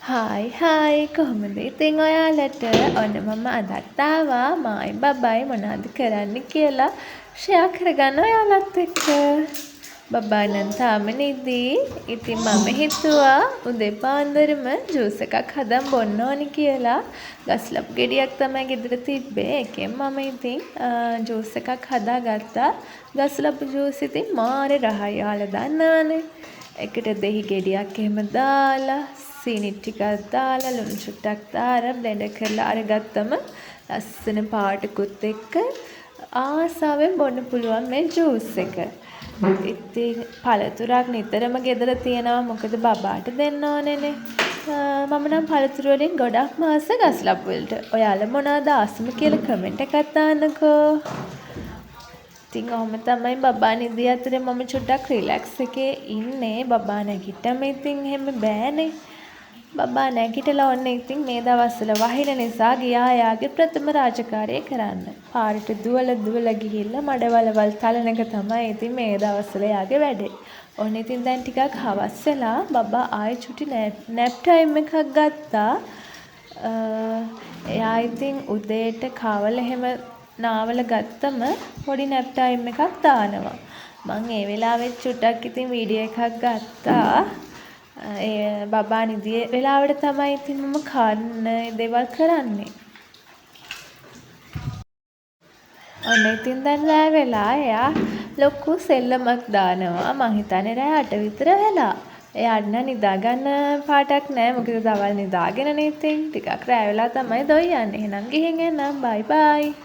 Hi කොහොමද ඉතින් ඔයාලට ඔන්න මම අදත් ආවා මායි බබයි මොනවද කරන්න කියලා ෂෙයා කරගන්න ඔයාලත් එක්ක. බබා නම් තාම නිදි. ඉතින් මම හිතුවා උදේ පාන්දරම ජූස් එකක් හදන් බොන්න ඕනි කියලා. ගස්ලප් ගෙඩියක් තමයි ගෙදර තිබ්බේ. ඒකෙන් මම ඉතින් ජූස් එකක් හදාගත්තා. ගස්ලප් ජූස් ඉතින් මාරේ රහයි. ඔයාලා දන්නවනේ. එකට දෙහි ගෙඩියක් එහෙම දාලා සීනි ටිකක් දාලා ලුණු චුට්ටක් දාලා බ්ලෙන්ඩර් කරලා අරගත්තම ලස්සන පාටකුත් එක්ක ආසාවෙන් බොන්න පුළුවන් මේ ජූස් එක. ඉතින් පළතුරක් නිතරම ගෙදර තියෙනවා මොකද බබාට දෙන්න ඕනේනේ. මම නම් පළතුරු වලින් ගොඩක්ම ආස ගස්ලප් වලට. ඔයාලා මොනවද ආසම කියලා කමෙන්ට් එකක් දාන්නකෝ. ඉතින් ඔහොම තමයි බබා නිදි අතරේ මම චුට්ටක් රිලැක්ස් එකේ ඉන්නේ. බබා නැගිට්ටම ඉතින් එහෙම බෑනේ. බබා නැගිටලා ඔන්න ඉතින් මේ දවස්වල වහින නිසා ගියා එයාගේ ප්‍රථම රාජකාරිය කරන්න. පාරට දුවලා ගිහිල්ලා මඩවලවල් තලන එක තමයි ඉතින් මේ දවස්වල එයාගේ වැඩේ. ඔන්න ඉතින් දැන් ටිකක් හවස් වෙලා බබා ආයෙ චුටි නැප් ටයිම් එකක් ගත්තා. එයා ඉතින් උදේට කවල එහෙම නාවල ගත්තම පොඩි නැප් ටයිම් එකක් දානවා. මං ඒ වෙලාවෙත් චුට්ටක් ඉතින් වීඩියෝ එකක් ගත්තා. බබා නිදි වෙලාවට තමයි ඉතින් මම කන්න දේවල් කරන්නේ. ඔන්න ඉතින් දැන් රෑ වෙලා එයා ලොකු සෙල්ලමක් දානවා. මං හිතන්නේ රෑ 8 විතර වෙලා. එයාට නම් නිදාගන්න පාටක් නෑ. මොකද දවල් නිදාගෙනනේ ඉතින් ටිකක් රෑ වෙලා තමයි දොයි යන්නේ. එහෙනම් ගිහින් එන්නම්. බයි බයි.